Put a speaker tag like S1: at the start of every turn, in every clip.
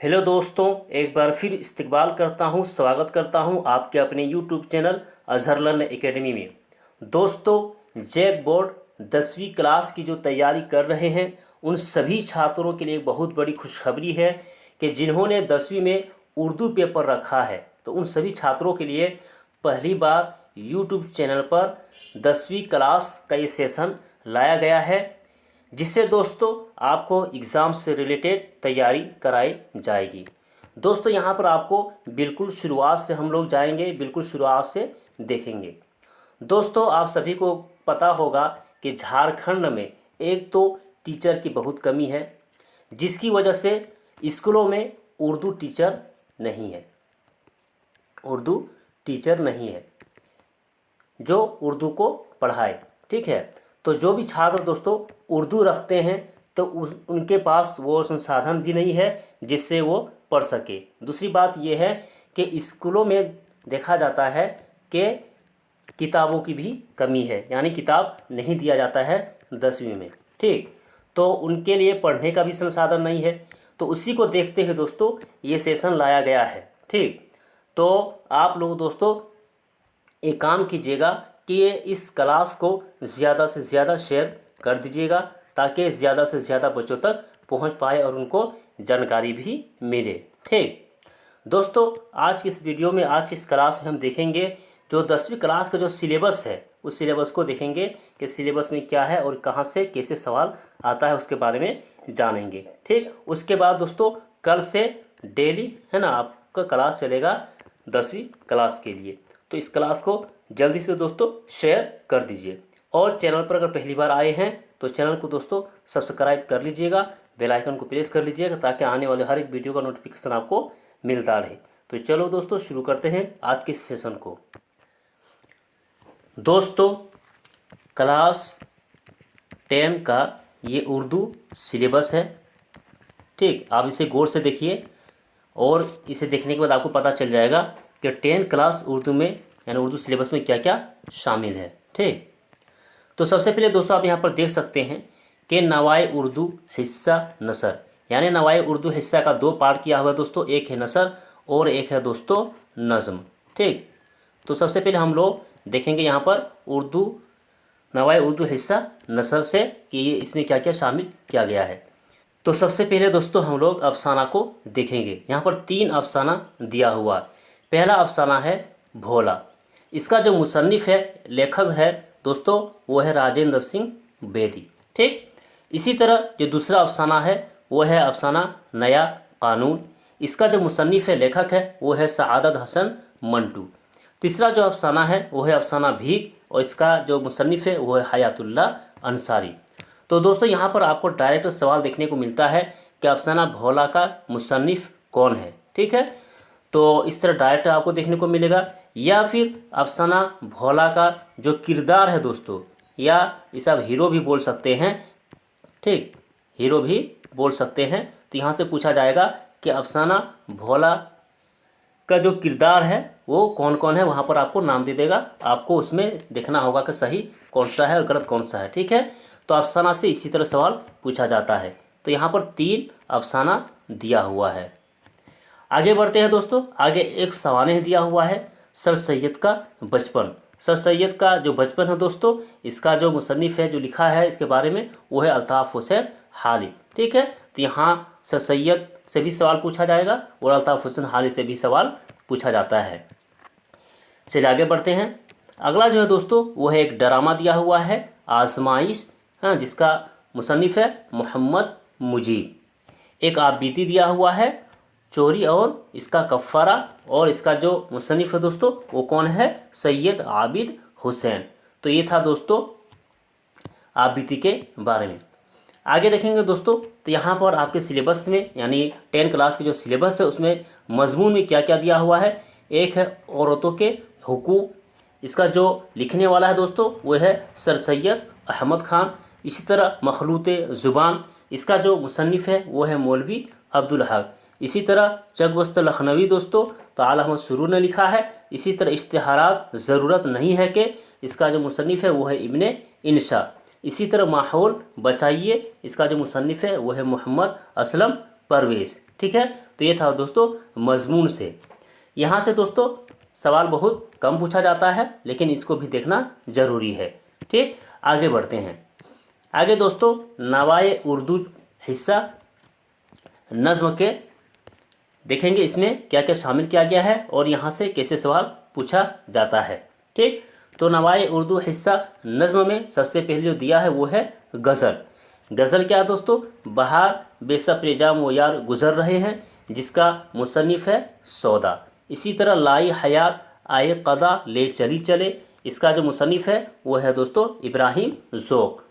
S1: Hello दोस्तों, एक बार फिर इस्तकबाल करता हूं, स्वागत करता हूं आपके अपने YouTube channel Azhar learn academy में। दोस्तों, जैक बोर्ड 10वीं क्लास की जो तैयारी कर रहे हैं उन सभी छात्रों के लिए एक बहुत बड़ी खुशखबरी है कि जिन्होंने 10वीं में उर्दू पेपर रखा है तो उन सभी छात्रों के लिए पहली बार यूट्यूब चैनल पर 10वीं क्लास का ये सेशन लाया गया है, जिससे दोस्तों आपको एग्ज़ाम से रिलेटेड तैयारी कराई जाएगी। दोस्तों, यहाँ पर आपको बिल्कुल शुरुआत से हम लोग जाएंगे, बिल्कुल शुरुआत से देखेंगे। दोस्तों, आप सभी को पता होगा कि झारखंड में एक तो टीचर की बहुत कमी है, जिसकी वजह से स्कूलों में उर्दू टीचर नहीं है, उर्दू टीचर नहीं है जो उर्दू को पढ़ाए। ठीक है, तो जो भी छात्र दोस्तों उर्दू रखते हैं तो उनके पास वो संसाधन भी नहीं है जिससे वो पढ़ सके। दूसरी बात ये है कि स्कूलों में देखा जाता है कि किताबों की भी कमी है, यानी किताब नहीं दिया जाता है 10वीं में। ठीक, तो उनके लिए पढ़ने का भी संसाधन नहीं है, तो उसी को देखते हुए दोस्तों ये सेशन लाया गया है। ठीक, तो आप लोग दोस्तों एक काम कीजिएगा कि ये इस क्लास को ज़्यादा से ज़्यादा शेयर कर दीजिएगा ताकि ज़्यादा से ज़्यादा बच्चों तक पहुंच पाए और उनको जानकारी भी मिले। ठीक दोस्तों, आज की इस वीडियो में, आज की इस क्लास में हम देखेंगे जो 10वीं क्लास का जो सिलेबस है उस सिलेबस को देखेंगे कि सिलेबस में क्या है और कहां से कैसे सवाल आता है उसके बारे में जानेंगे। ठीक, उसके बाद दोस्तों कल से डेली है ना आपका क्लास चलेगा 10वीं क्लास के लिए, तो इस क्लास को जल्दी से दोस्तों शेयर कर दीजिए। और चैनल पर अगर पहली बार आए हैं तो चैनल को दोस्तों सब्सक्राइब कर लीजिएगा, बेल आइकन को प्रेस कर लीजिएगा ताकि आने वाले हर एक वीडियो का नोटिफिकेशन आपको मिलता रहे। तो चलो दोस्तों शुरू करते हैं आज के सेशन को। दोस्तों, क्लास 10 का ये उर्दू सिलेबस है। ठीक, आप इसे गौर से देखिए और इसे देखने के बाद आपको पता चल जाएगा कि 10 क्लास उर्दू में यानी उर्दू सिलेबस में क्या क्या शामिल है। ठीक, तो सबसे पहले दोस्तों आप यहाँ पर देख सकते हैं कि नवाए उर्दू हिस्सा नसर, यानी नवाए उर्दू हिस्सा का 2 पार्ट किया हुआ है दोस्तों, एक है नसर और एक है दोस्तों नज़्म। ठीक, तो सबसे पहले हम लोग देखेंगे यहाँ पर उर्दू नवाए उर्दू हिस्सा नसर से कि ये इसमें क्या क्या शामिल किया गया है। तो सबसे पहले दोस्तों हम लोग अफसाना को देखेंगे। यहाँ पर 3 अफसाना दिया हुआ है। पहला अफसाना है भोला, इसका जो मुसन्निफ़ है, लेखक है दोस्तों वो है राजेंद्र सिंह बेदी। ठीक, इसी तरह जो दूसरा अफसाना है वो है अफसाना नया कानून, इसका जो मुसन्निफ़ है, लेखक है वो है सआदत हसन मंटू। तीसरा जो अफसाना है वो है अफसाना भीख और इसका जो मुसन्निफ़ है वो है हयातुल्ला अंसारी। तो दोस्तों यहाँ पर आपको डायरेक्ट सवाल देखने को मिलता है कि अफसाना भोला का मुसन्निफ़ कौन है। ठीक है, तो इस तरह डायरेक्ट आपको देखने को मिलेगा, या फिर अफसाना भोला का जो किरदार है दोस्तों, या इसे आप हीरो भी बोल सकते हैं। ठीक, हीरो भी बोल सकते हैं। तो यहाँ से पूछा जाएगा कि अफसाना भोला का जो किरदार है वो कौन कौन है, वहाँ पर आपको नाम दे देगा, आपको उसमें देखना होगा कि सही कौन सा है और गलत कौन सा है। ठीक है, तो अफसाना से इसी तरह सवाल पूछा जाता है। तो यहाँ पर 3 अफसाना दिया हुआ है। आगे बढ़ते हैं दोस्तों, आगे एक सवाल दिया हुआ है सर सैयद का बचपन। सर सैयद का जो बचपन है दोस्तों, इसका जो मुसन्निफ़ है, जो लिखा है इसके बारे में, वो है अल्ताफ़ हुसैन हाली। ठीक है, तो यहाँ सर सैयद से भी सवाल पूछा जाएगा और अल्ताफ़ हुसैन हाली से भी सवाल पूछा जाता है। चलिए आगे बढ़ते हैं। अगला जो है दोस्तों वो है एक ड्रामा दिया हुआ है आजमाइश, हाँ, जिसका मुसन्निफ़ है मोहम्मद मुजीब। एक आबिदी दिया हुआ है चोरी और इसका कफ़ारा, और इसका जो मुसन्निफ़ है दोस्तों वो कौन है, सैयद आबिद हुसैन। तो ये था दोस्तों आबिदी के बारे में। आगे देखेंगे दोस्तों, तो यहाँ पर आपके सिलेबस में यानी 10 क्लास के जो सिलेबस है उसमें मजमून में क्या क्या दिया हुआ है। एक है औरतों के हुकूक, इसका जो लिखने वाला है दोस्तों वो है सर सैयद अहमद खान। इसी तरह मखलूत ज़ुबान, इसका जो मुसन्निफ़ है वो है मौलवी अब्दुल हक। इसी तरह चकबस्त लखनवी दोस्तों तो आला अहमद सुरूर ने लिखा है। इसी तरह इश्तिहारात ज़रूरत नहीं है कि, इसका जो मुसन्निफ़ है वो है इब्ने इंशा। इसी तरह माहौल बचाइए, इसका जो मुसन्निफ़ है वो है मोहम्मद असलम परवेश। ठीक है, तो ये था दोस्तों मजमून से। यहाँ से दोस्तों सवाल बहुत कम पूछा जाता है, लेकिन इसको भी देखना ज़रूरी है। ठीक, आगे बढ़ते हैं। आगे दोस्तों नवाए उर्दू हिस्सा नज़्म के देखेंगे, इसमें क्या क्या शामिल किया गया है और यहाँ से कैसे सवाल पूछा जाता है। ठीक, तो नवाए उर्दू हिस्सा नज़्म में सबसे पहले जो दिया है वो है गज़ल। गज़ल क्या है दोस्तों? बहार बेसब्र जाम वो यार गुज़र रहे हैं, जिसका मुसन्निफ़ है सौदा। इसी तरह लाई हयात आए क़ज़ा ले चली चले, इसका जो मुसन्निफ़ है वो है दोस्तों इब्राहिम ज़ौक़।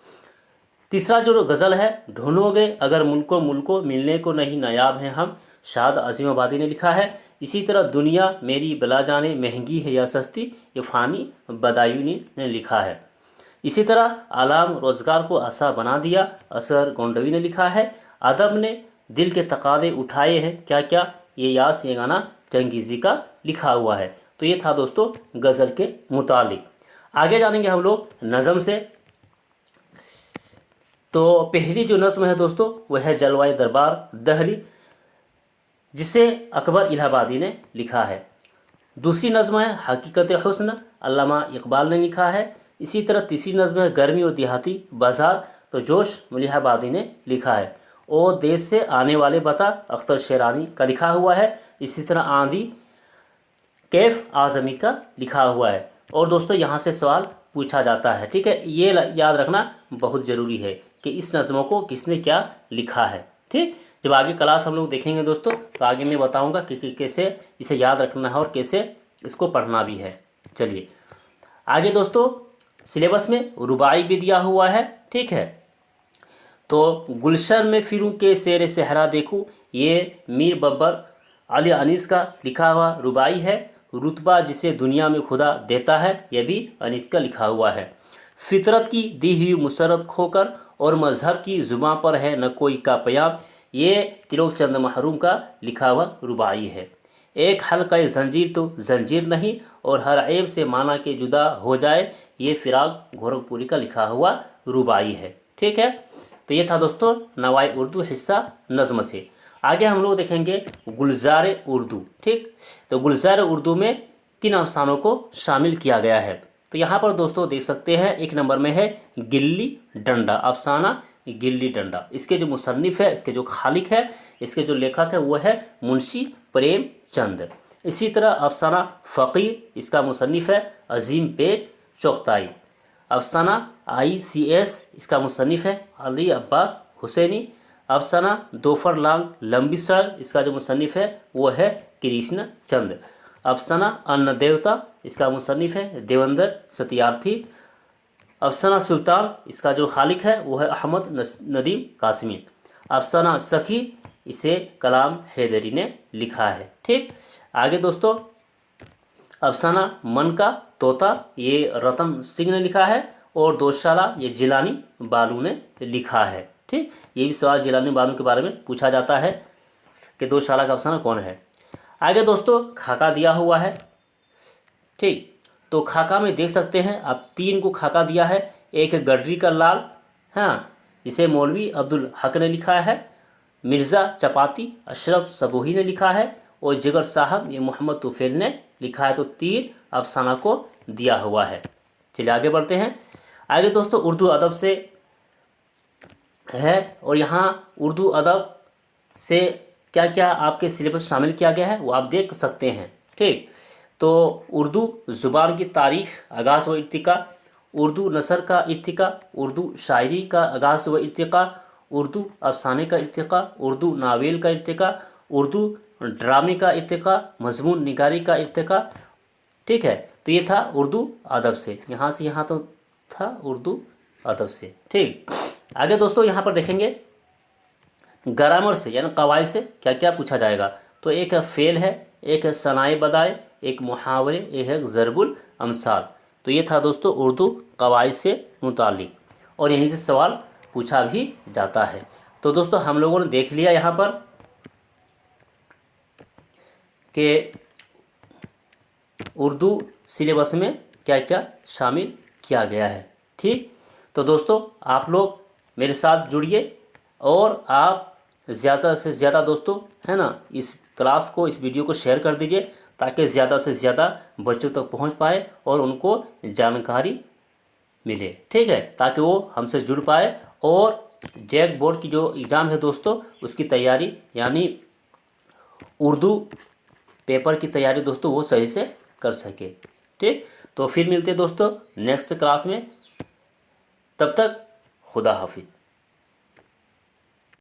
S1: तीसरा जो गज़ल है ढूंढोगे अगर मुल्को मिलने को नहीं नायाब हैं हम, शाद अज़ीम आबादी ने लिखा है। इसी तरह दुनिया मेरी बला जाने महंगी है या सस्ती, ये फ़ानी बदायूनी ने लिखा है। इसी तरह आलाम रोज़गार को आसा बना दिया, असर गोंडवी ने लिखा है। अदब ने दिल के तकाज़े उठाए हैं क्या क्या, ये गाना चंगेज़ी का लिखा हुआ है। तो ये था दोस्तों गज़ल के मुतालिक। आगे जानेंगे हम लोग नज़म से। तो पहली जो नज़्म है दोस्तों वह है जलवाए दरबार दहली, जिसे अकबर इलाहाबादी ने लिखा है। दूसरी नज़्म है हकीकत हुस्न, अल्लामा इकबाल ने लिखा है। इसी तरह तीसरी नज़्म है गर्मी और देहाती बाज़ार, तो जोश इलाहाबादी ने लिखा है। और देश से आने वाले बता अख्तर शेरानी का लिखा हुआ है। इसी तरह आंधी कैफ आज़मी का लिखा हुआ है। और दोस्तों यहाँ से सवाल पूछा जाता है। ठीक है, ये याद रखना बहुत ज़रूरी है कि इस नज़्मों को किसने क्या लिखा है। ठीक, जब आगे क्लास हम लोग देखेंगे दोस्तों तो आगे मैं बताऊंगा कि कैसे इसे याद रखना है और कैसे इसको पढ़ना भी है। चलिए आगे दोस्तों, सिलेबस में रुबाई भी दिया हुआ है। ठीक है, तो गुलशन में फिरूं के शेर सहरा देखूं, ये मीर बब्बर अली अनीस का लिखा हुआ रुबाई है। रुतबा जिसे दुनिया में खुदा देता है, यह भी अनीस का लिखा हुआ है। फितरत की दी हुई मुसरत खोकर और मज़हब की ज़ुबां पर है न कोई का प्याम, ये तिलोक चंद महरूम का लिखा हुआ रुबाई है। एक हल्का जंजीर तो जंजीर नहीं, और हर ऐब से माना के जुदा हो जाए, ये फिराक गोरखपुरी का लिखा हुआ रुबाई है। ठीक है, तो ये था दोस्तों नवाए उर्दू हिस्सा नज़्म से। आगे हम लोग देखेंगे गुलजार उर्दू। ठीक, तो गुलजार उर्दू में किन अफसानों को शामिल किया गया है? तो यहाँ पर दोस्तों देख सकते हैं एक नंबर में है गिल्ली डंडा, अफसाना गिल्ली डंडा। इसके जो मुसन्निफ़ है, इसके जो खालिक है, इसके जो लेखक है वो है मुंशी प्रेमचंद। इसी तरह अफसाना फ़कीर, इसका मुसन्निफ़ है अजीम बेग चौगताई। अफसाना ICS, इसका मुसन्निफ़ है अली अब्बास हुसैनी। अफसाना दोफर लांग लंबी सड़क, इसका जो मुसन्निफ़ है वो है कृष्ण चंद। अफसाना अन्न देवता, इसका मुसन्निफ़ है देवेंद्र सत्यार्थी। अफसाना सुल्तान, इसका जो खालिक है वो है अहमद नदीम कासमी। अफसाना सखी, इसे कलाम हैदरी ने लिखा है। ठीक, आगे दोस्तों अफसाना मन का तोता, ये रतन सिंह ने लिखा है। और दोशाला, ये जिलानी बालू ने लिखा है। ठीक, ये भी सवाल जिलानी बालू के बारे में पूछा जाता है कि दोशाला का अफसाना कौन है। आगे दोस्तों खाका दिया हुआ है। ठीक, तो खाका में देख सकते हैं अब 3 को खाका दिया है। एक है गडरी का लाल, हाँ, जिसे मौलवी अब्दुल हक ने लिखा है। मिर्ज़ा चपाती अशरफ सबोही ने लिखा है। और जिगर साहब, ये मोहम्मद तुफैल ने लिखा है। तो 3 अफसाना को दिया हुआ है। चलिए आगे बढ़ते हैं। आगे दोस्तों उर्दू अदब से है, और यहाँ उर्दू अदब से क्या क्या आपके सिलेबस शामिल किया गया है वो आप देख सकते हैं। ठीक, तो उर्दू ज़ुबान की तारीख़, आगाज़ व इर्तिका, उर्दू नसर का इर्तिका, उर्दू शायरी का आगाज़ व इर्तिका, उर्दू अफसाने का इर्तिका, उर्दू नावेल का इर्तिका, उर्दू ड्रामे का इर्तिका, मजमून निगारी का इर्तिका। ठीक है, तो ये था उर्दू अदब से। यहाँ से यहाँ तो था उर्दू अदब से। ठीक, आगे दोस्तों यहाँ पर देखेंगे ग्रामर से यानी कवायद से क्या क्या पूछा जाएगा। तो एक है फेल है, एक है सनाए बदाए, एक मुहावरे, एक है ज़रबुल अमसाल। तो ये था दोस्तों उर्दू कवायद से मुतालिक, और यहीं से सवाल पूछा भी जाता है। तो दोस्तों हम लोगों ने देख लिया यहाँ पर कि उर्दू सिलेबस में क्या क्या शामिल किया गया है। ठीक, तो दोस्तों आप लोग मेरे साथ जुड़िए और आप ज़्यादा से ज़्यादा दोस्तों, है ना, इस क्लास को, इस वीडियो को शेयर कर दीजिए ताकि ज़्यादा से ज़्यादा बच्चों तक पहुंच पाए और उनको जानकारी मिले। ठीक है, ताकि वो हमसे जुड़ पाए और जैक बोर्ड की जो एग्ज़ाम है दोस्तों उसकी तैयारी, यानी उर्दू पेपर की तैयारी दोस्तों वो सही से कर सके। ठीक, तो फिर मिलते हैं दोस्तों नेक्स्ट क्लास में। तब तक खुदा हाफिज़।